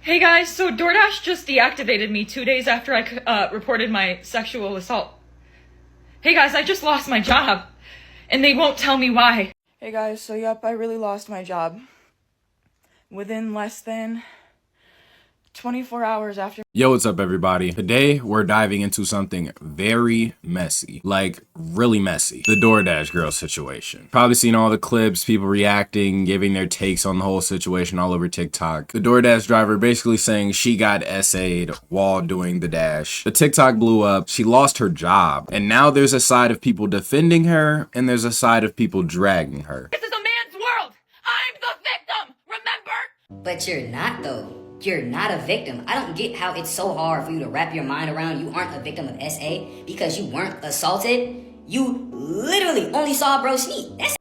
Hey guys, so DoorDash just deactivated me 2 days after I reported my sexual assault. Hey guys, I just lost my job, and they won't tell me why. Hey guys, so yep, I really lost my job. Within less than 24 hours after. Yo, what's up everybody? Today we're diving into something very messy, like really messy. The DoorDash girl situation. Probably seen all the clips, people reacting, giving their takes on the whole situation all over TikTok. The DoorDash driver basically saying she got SA'd while doing the dash. The TikTok blew up, she lost her job, and now there's a side of people defending her and there's a side of people dragging her. This is a man's world! I'm the victim! Remember? But you're not though. You're not a victim. I don't get how it's so hard for you to wrap your mind around you aren't a victim of SA because you weren't assaulted. You literally only saw bro sneak. That's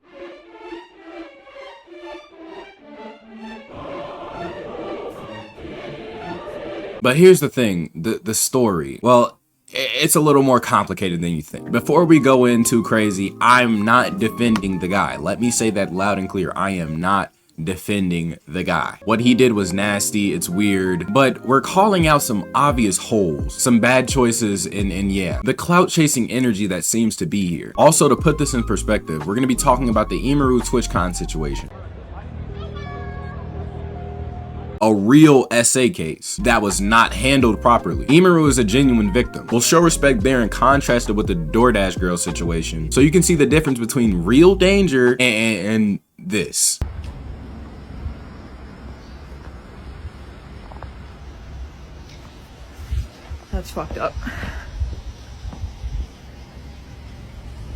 But here's the thing, the story. Well, it's a little more complicated than you think. Before we go in too crazy, I'm not defending the guy. Let me say that loud and clear. I am not defending the guy. What he did was nasty, it's weird, but we're calling out some obvious holes, some bad choices, and yeah, the clout chasing energy that seems to be here. Also, to put this in perspective, we're going to be talking about the Temu Twitchcon situation. A real SA case that was not handled properly. Temu is a genuine victim. We'll show respect there and contrast it with the DoorDash girl situation, so you can see the difference between real danger and this. That's fucked up.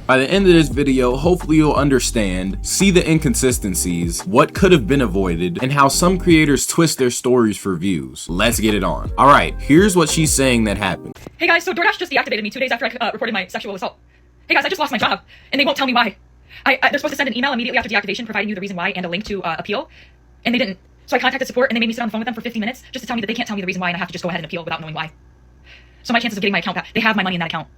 By the end of this video, hopefully you'll understand, see the inconsistencies, what could have been avoided, and how some creators twist their stories for views. Let's get it on. All right, here's what she's saying that happened. Hey guys, so DoorDash just deactivated me 2 days after I reported my sexual assault. Hey guys, I just lost my job, and they won't tell me why. They're supposed to send an email immediately after deactivation providing you the reason why and a link to appeal, and they didn't. So I contacted support, and they made me sit on the phone with them for 50 minutes just to tell me that they can't tell me the reason why, and I have to just go ahead and appeal without knowing why. So my chances of getting my account back, they have my money in that account.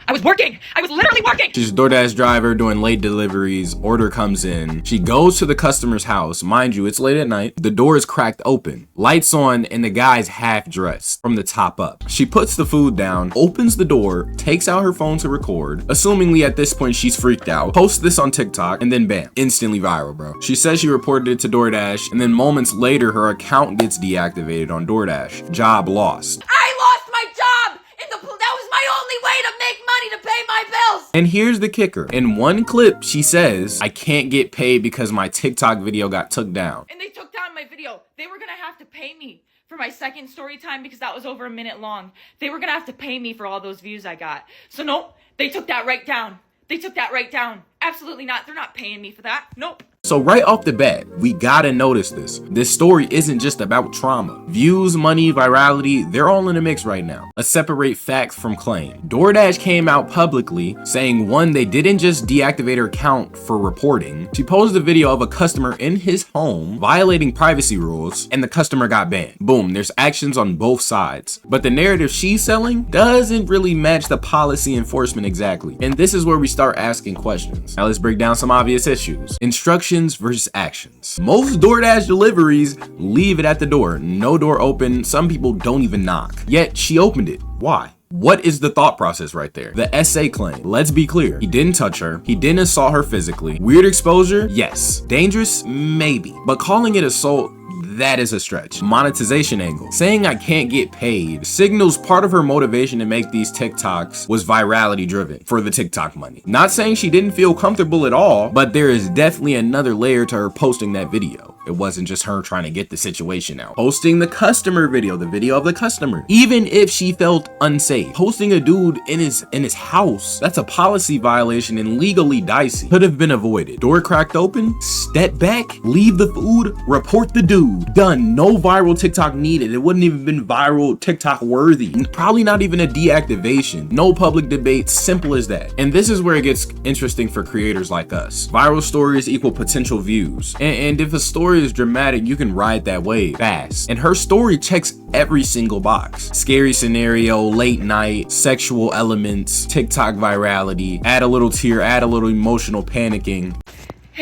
I was working! I was literally working! She's a DoorDash driver doing late deliveries. Order comes in. She goes to the customer's house. Mind you, it's late at night. The door is cracked open. Lights on, and the guy's half dressed from the top up. She puts the food down, opens the door, takes out her phone to record. Assumingly at this point she's freaked out. Posts this on TikTok, and then bam, instantly viral, bro. She says she reported it to DoorDash, and then moments later her account gets deactivated on DoorDash. Job lost. I lost my job! That was my only way to make money to pay my bills! And here's the kicker. In one clip, she says, I can't get paid because my TikTok video got took down. And they took down my video. They were gonna have to pay me for my second story time because that was over a minute long. They were gonna have to pay me for all those views I got. So nope, they took that right down. They took that right down. Absolutely not. They're not paying me for that. Nope. So right off the bat, we gotta notice this. This story isn't just about trauma. Views, money, virality, they're all in the mix right now. Let's separate fact from claim. DoorDash came out publicly saying, one, they didn't just deactivate her account for reporting. She posted a video of a customer in his home violating privacy rules, and the customer got banned. Boom, there's actions on both sides. But the narrative she's selling doesn't really match the policy enforcement exactly. And this is where we start asking questions. Now let's break down some obvious issues. Instructions versus actions. Most DoorDash deliveries leave it at the door. No door open. Some people don't even knock. Yet she opened it. Why? What is the thought process right there? The SA claim. Let's be clear. He didn't touch her. He didn't assault her physically. Weird exposure? Yes. Dangerous? Maybe. But calling it assault, that is a stretch. Monetization angle. Saying I can't get paid signals part of her motivation to make these TikToks was virality driven for the TikTok money. Not saying she didn't feel comfortable at all, but there is definitely another layer to her posting that video. It wasn't just her trying to get the situation out. Posting the customer video, the video of the customer. Even if she felt unsafe, posting a dude in his house, that's a policy violation and legally dicey. Could have been avoided. Door cracked open, step back, leave the food, report the dude. Done. No viral TikTok needed. It wouldn't even been viral TikTok worthy. Probably not even a deactivation. No public debate. Simple as that. And this is where it gets interesting for creators like us. Viral stories equal potential views. And if a story is dramatic, you can ride that wave fast. And her story checks every single box. Scary scenario, late night, sexual elements, TikTok virality, add a little tear, add a little emotional panicking.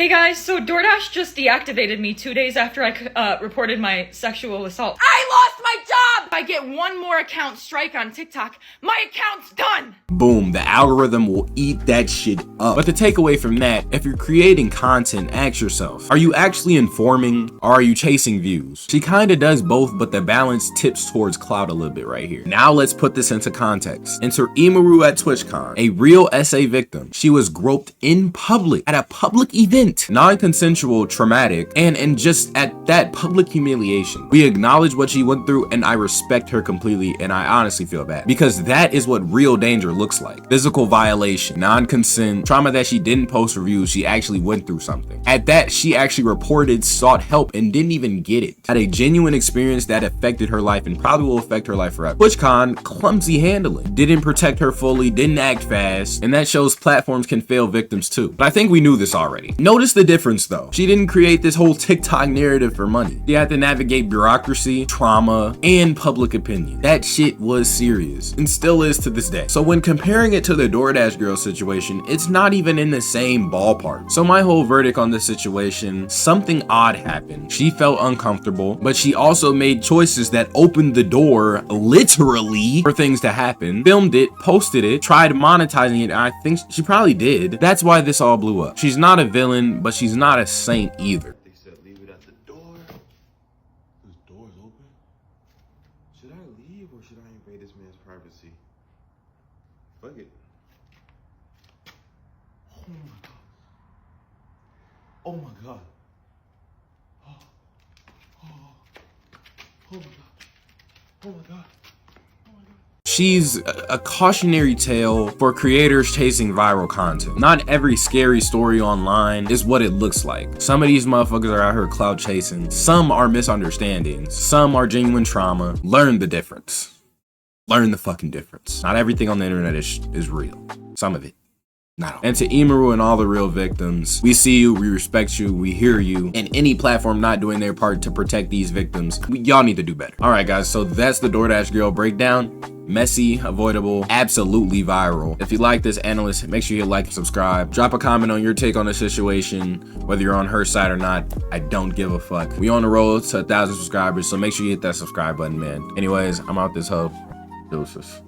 Hey guys, so DoorDash just deactivated me 2 days after I reported my sexual assault. I lost my job! If I get one more account strike on TikTok, my account's done! Boom, the algorithm will eat that shit up. But the takeaway from that, if you're creating content, ask yourself, are you actually informing or are you chasing views? She kinda does both, but the balance tips towards clout a little bit right here. Now let's put this into context. Enter Imaru at Twitchcon, a real SA victim. She was groped in public at a public event, non-consensual, traumatic, and just at that public humiliation. We acknowledge what she went through and I respect her completely, and I honestly feel bad because that is what real danger looks like. Physical violation, non-consent, trauma that she didn't post reviews, she actually went through something. At that, she actually reported, sought help, and didn't even get it. Had a genuine experience that affected her life and probably will affect her life forever. Twitchcon, clumsy handling, didn't protect her fully, didn't act fast, and that shows platforms can fail victims too. But I think we knew this already. Notice the difference though. She didn't create this whole TikTok narrative for money. She had to navigate bureaucracy, trauma, and public opinion. That shit was serious and still is to this day. So when comparing it to the DoorDash girl situation, it's not even in the same ballpark. So my whole verdict on this situation, something odd happened. She felt uncomfortable, but she also made choices that opened the door literally for things to happen. Filmed it, posted it, tried monetizing it, and I think she probably did. That's why this all blew up. She's not a villain, but she's not a saint either. They said leave it at the door. This door's open. Should I leave or should I invade this man's privacy? Fuck it. Oh my god. Oh my god. Oh, oh, oh my god. Oh my god. She's a cautionary tale for creators chasing viral content. Not every scary story online is what it looks like. Some of these motherfuckers are out here clout chasing. Some are misunderstandings. Some are genuine trauma. Learn the difference. Learn the fucking difference. Not everything on the internet is real. Some of it. Not all. And to Imaru and all the real victims, we see you, we respect you, we hear you, and any platform not doing their part to protect these victims, y'all need to do better. All right, guys, so that's the DoorDash girl breakdown. Messy, avoidable, absolutely viral. If you like this analyst, make sure you like and subscribe. Drop a comment on your take on the situation, whether you're on her side or not. I don't give a fuck. We on the road to 1,000 subscribers, so make sure you hit that subscribe button, man. Anyways, I'm out this hoe. Deuces.